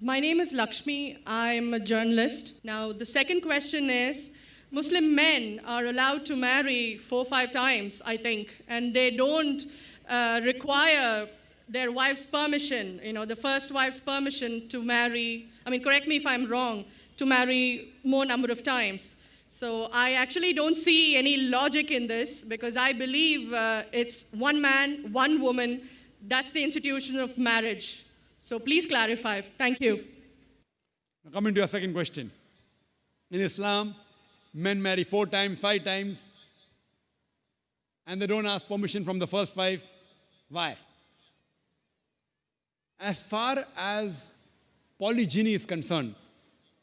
My name is Lakshmi. I'm a journalist. Now, the second question is Muslim men are allowed to marry 4-5 times, I think, and they don't require their wife's permission, the first wife's permission to marry. I mean, correct me if I'm wrong, to marry more number of times. So I actually don't see any logic in this because I believe it's one man, one woman. That's the institution of marriage. So please clarify. Thank you. Now coming to your second question. In Islam, men marry 4 times, 5 times, and they don't ask permission from the first 5. Why? As far as polygyny is concerned,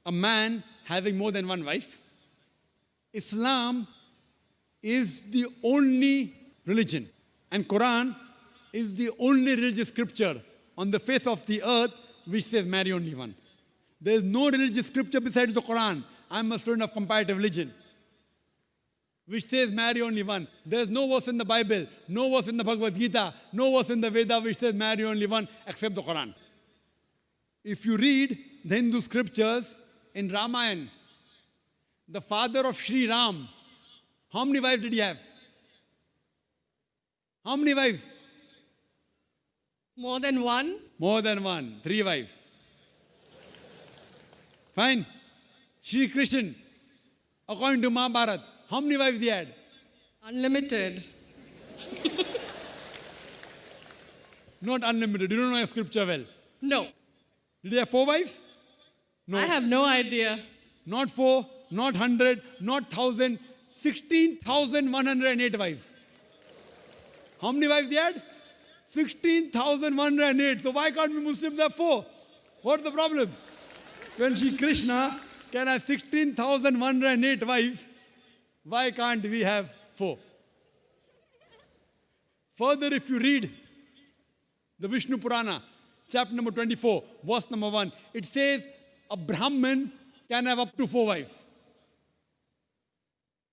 a man having more than one wife, Islam is the only religion, and Quran is the only religious scripture on the face of the earth which says marry only one. There is no religious scripture besides the Quran. I'm a student of comparative religion, which says marry only one. There is no verse in the Bible, no verse in the Bhagavad Gita, no verse in the Veda which says marry only one except the Quran. If you read the Hindu scriptures in Ramayana, the father of Sri Ram, how many wives did he have? How many wives? More than one? More than one, 3 wives. Fine. Shri Krishna, according to Mahabharata, how many wives he had? Unlimited. Not unlimited. You don't know your scripture well. No. Did he have 4 wives? No. I have no idea. Not 4, not 100, not 1,000, 16,108 wives. How many wives he had? 16,108. So why can't we Muslims have 4? What's the problem? When Shri Krishna can have 16,108 wives, why can't we have 4? Further, if you read the Vishnu Purana, chapter number 24, verse number 1, it says a Brahmin can have up to 4 wives.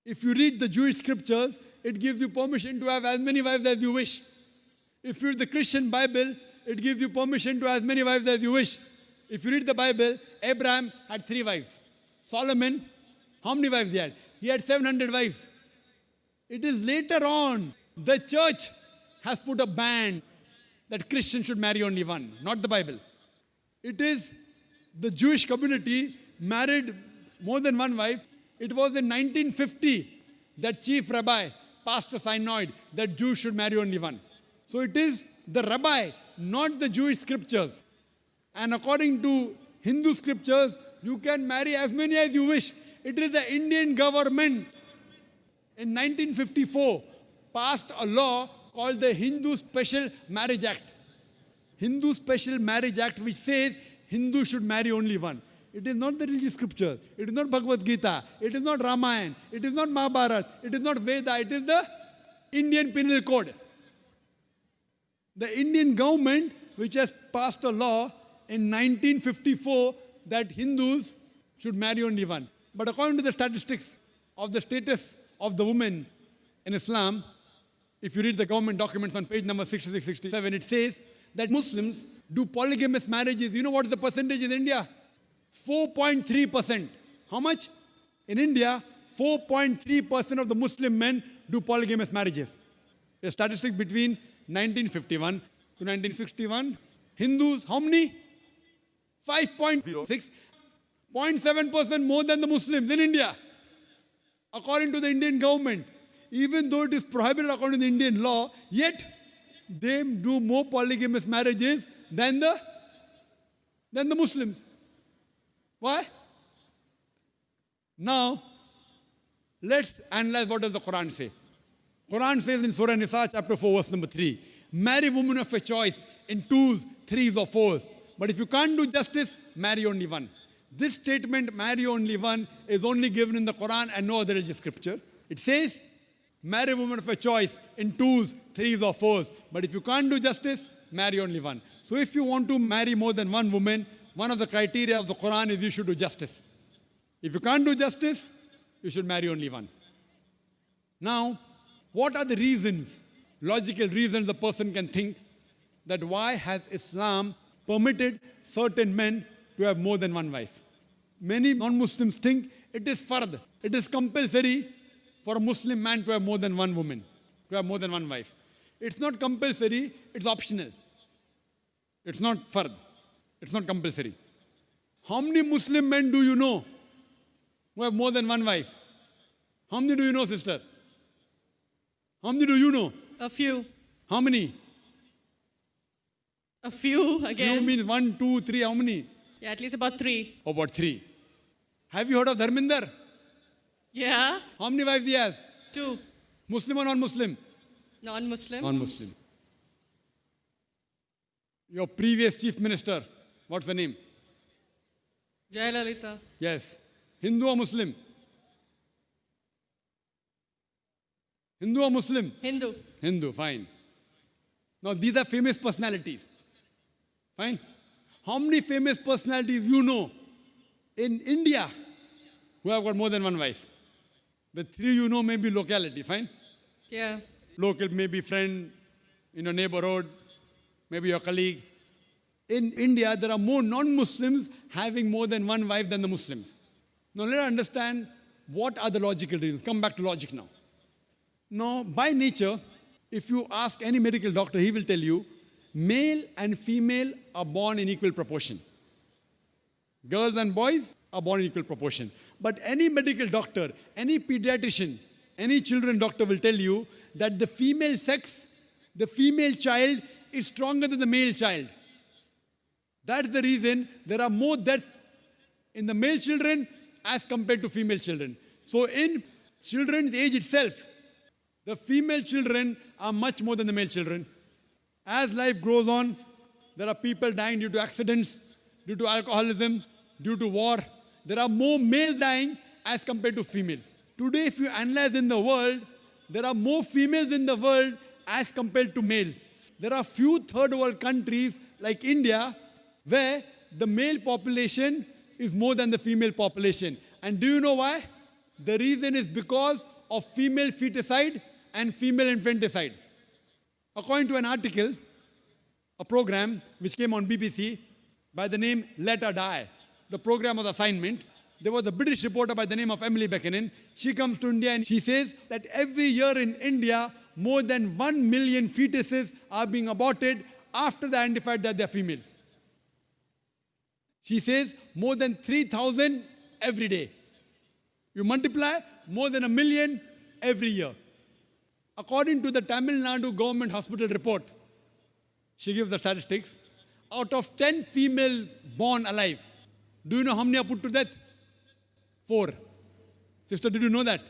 If you read the Jewish scriptures, it gives you permission to have as many wives as you wish. If you read the Christian Bible, it gives you permission to have as many wives as you wish. If you read the Bible, Abraham had 3 wives. Solomon, how many wives he had? He had 700 wives. It is later on, the church has put a ban that Christians should marry only one, not the Bible. It is the Jewish community married more than one wife. It was in 1950 that chief rabbi passed a synod that Jews should marry only one. So it is the rabbi, not the Jewish scriptures. And according to Hindu scriptures, you can marry as many as you wish. It is the Indian government in 1954 passed a law called the Hindu Special Marriage Act. Hindu Special Marriage Act, which says Hindus should marry only one. It is not the religious scripture. It is not Bhagavad Gita. It is not Ramayana. It is not Mahabharata. It is not Veda. It is the Indian Penal Code. The Indian government, which has passed a law in 1954 that Hindus should marry only one. But according to the statistics of the status of the women in Islam, if you read the government documents on page number 66, 67, it says that Muslims do polygamous marriages. You know what is the percentage in India? 4.3%. How much? In India, 4.3% of the Muslim men do polygamous marriages. A statistic between 1951 to 1961. Hindus, how many? 5.06. 0.7% more than the Muslims in India. According to the Indian government, even though it is prohibited according to the Indian law, yet they do more polygamous marriages than the Muslims. Why? Now, let's analyze what does the Quran say. Quran says in Surah Nisa, chapter 4, verse number 3, marry women of your choice in 2s, 3s or 4s. But if you can't do justice, marry only one. This statement, marry only one, is only given in the Quran and no other religious scripture. It says, marry women of your choice in 2s, 3s or 4s. But if you can't do justice, marry only one. So if you want to marry more than one woman, one of the criteria of the Quran is you should do justice. If you can't do justice, you should marry only one. Now, what are the reasons, logical reasons a person can think that why has Islam permitted certain men to have more than one wife. Many non-Muslims think it is fard. It is compulsory for a Muslim man to have more than one woman, to have more than one wife. It's not compulsory, it's optional. It's not fard. It's not compulsory. How many Muslim men do you know who have more than one wife? How many do you know, sister? How many do you know? A few. How many? A few Few again. means 1, 2, 3. How many? Yeah, at least about 3. About 3. Have you heard of Dharminder? Yeah. How many wives he has? 2. Muslim or non-Muslim? Non-Muslim. Non-Muslim. Your previous chief minister, what's the name? Jayalalitha. Yes. Hindu or Muslim? Hindu or Muslim? Hindu. Hindu, fine. Now these are famous personalities. Fine. How many famous personalities you know in India who have got more than one wife? The 3 you know may be locality, fine? Yeah. Local, maybe friend in your neighborhood, maybe your colleague. In India, there are more non-Muslims having more than one wife than the Muslims. Now let us understand what are the logical reasons. Come back to logic now. Now, by nature, if you ask any medical doctor, he will tell you, male and female are born in equal proportion. Girls and boys are born in equal proportion. But any medical doctor, any pediatrician, any children doctor will tell you that the female sex, the female child is stronger than the male child. That's the reason there are more deaths in the male children as compared to female children. So in children's age itself, the female children are much more than the male children. As life goes on, there are people dying due to accidents, due to alcoholism, due to war. There are more males dying as compared to females. Today, if you analyze in the world, there are more females in the world as compared to males. There are few third world countries like India where the male population is more than the female population. And do you know why? The reason is because of female feticide and female infanticide. According to an article, a program which came on BBC by the name Let Her Die, the program was assignment. There was a British reporter by the name of Emily Buchanan. She comes to India and she says that every year in India, more than 1 million fetuses are being aborted after they identified that they're females. She says more than 3,000 every day. You multiply, more than 1 million every year. According to the Tamil Nadu government hospital report, she gives the statistics, out of 10 female born alive, do you know how many are put to death? 4. Sister, did you know that?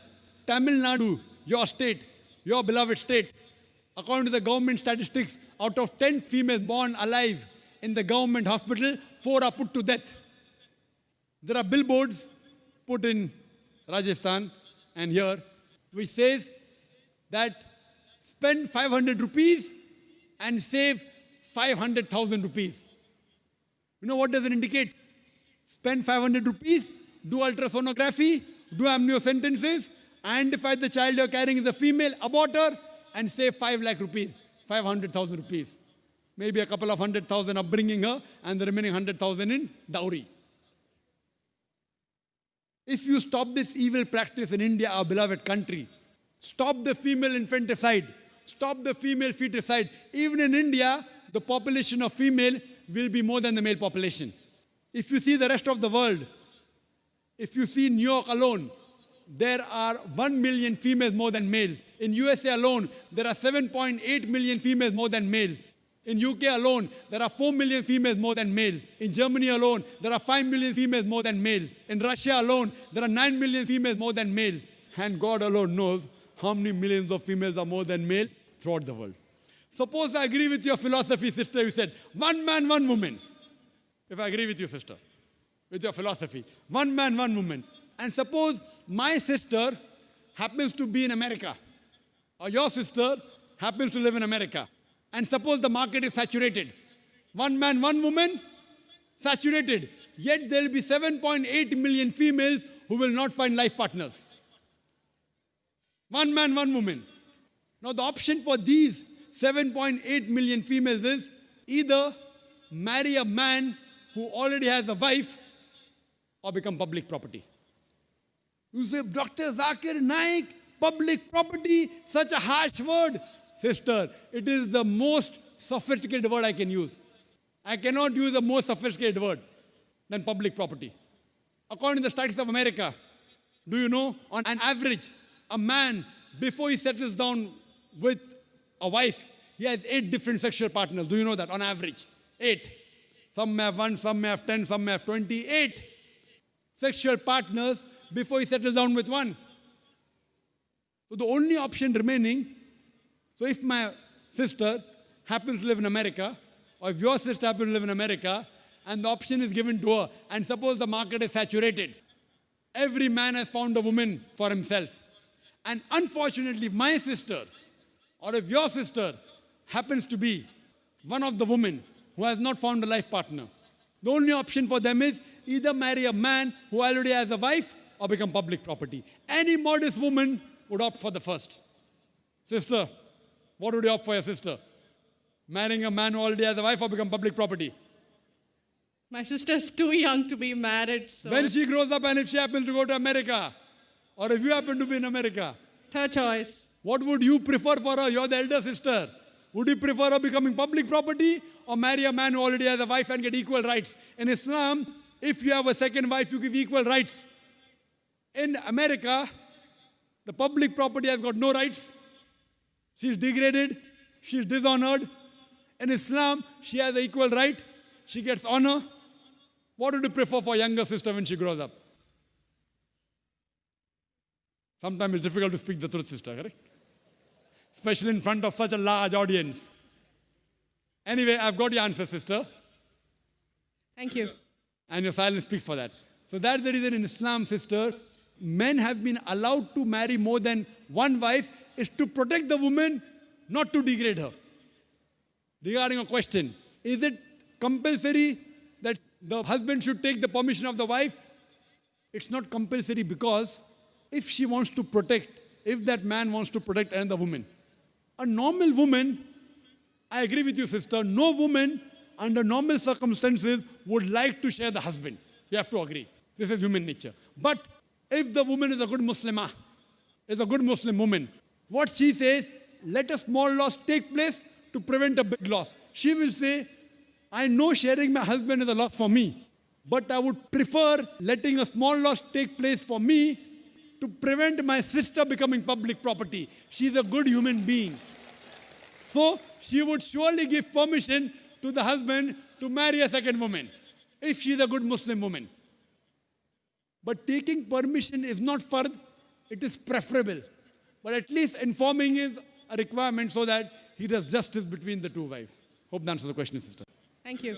Tamil Nadu, your state, your beloved state, according to the government statistics, out of 10 females born alive in the government hospital, 4 are put to death. There are billboards put in Rajasthan and here, which says that spend 500 rupees and save 500,000 rupees. You know what does it indicate? Spend 500 rupees, do ultrasonography, do amniocentesis, identify the child you're carrying is a female, abort her, and save 5 lakh rupees, 500,000 rupees. Maybe a couple of 100,000 upbringing her, and the remaining 100,000 in dowry. If you stop this evil practice in India, our beloved country, stop the female infanticide, stop the female feticide. Even in India, the population of female will be more than the male population. If you see the rest of the world, if you see New York alone, there are 1 million females more than males. In USA alone, there are 7.8 million females more than males. In UK alone, there are 4 million females more than males. In Germany alone, there are 5 million females more than males. In Russia alone, there are 9 million females more than males. And God alone knows how many millions of females are more than males throughout the world. Suppose I agree with your philosophy, sister, you said, 1 man, 1 woman. If I agree with you, sister, with your philosophy, 1 man, 1 woman. And suppose my sister happens to be in America, or your sister happens to live in America. And suppose the market is saturated. 1 man, 1 woman, saturated. Yet there will be 7.8 million females who will not find life partners. 1 man, 1 woman. Now the option for these 7.8 million females is either marry a man who already has a wife or become public property? You say, Dr. Zakir Naik, public property, such a harsh word. Sister, it is the most sophisticated word I can use. I cannot use a more sophisticated word than public property. According to the statistics of America, do you know, on an average, a man, before he settles down with a wife, he has 8 different sexual partners. Do you know that? On average, 8. Some may have 1, some may have 10, some may have 28 sexual partners before he settles down with one. So the only option remaining, so if my sister happens to live in America, or if your sister happens to live in America, and the option is given to her, and suppose the market is saturated, every man has found a woman for himself. And unfortunately, if my sister, or if your sister happens to be one of the women who has not found a life partner, the only option for them is either marry a man who already has a wife or become public property. Any modest woman would opt for the first. Sister, what would you opt for your sister? Marrying a man who already has a wife or become public property? My sister's too young to be married, so When she grows up and if she happens to go to America, or if you happen to be in America, third choice. what would you prefer for her? You're the elder sister. Would you prefer her becoming public property or marry a man who already has a wife and get equal rights? In Islam, if you have a second wife, you give equal rights. In America, the public property has got no rights. She's degraded. She's dishonored. In Islam, she has an equal right. She gets honor. What would you prefer for younger sister when she grows up? Sometimes it's difficult to speak the truth, sister, correct? Especially in front of such a large audience. Anyway, I've got your answer, sister. Thank you. And your silence speaks for that. So that's the reason in Islam, sister, men have been allowed to marry more than one wife is to protect the woman, not to degrade her. Regarding a question, is it compulsory that the husband should take the permission of the wife? It's not compulsory because if she wants to protect, if that man wants to protect another woman, a normal woman, I agree with you, sister, no woman under normal circumstances would like to share the husband. You have to agree. This is human nature. But if the woman is a good Muslimah, is a good Muslim woman, what she says, let a small loss take place to prevent a big loss. She will say, I know sharing my husband is a loss for me, but I would prefer letting a small loss take place for me to prevent my sister becoming public property. She's a good human being. So she would surely give permission to the husband to marry a second woman, if she's a good Muslim woman. But taking permission is not fard, it is preferable. But at least informing is a requirement so that he does justice between the two wives. Hope that answers the question, sister. Thank you.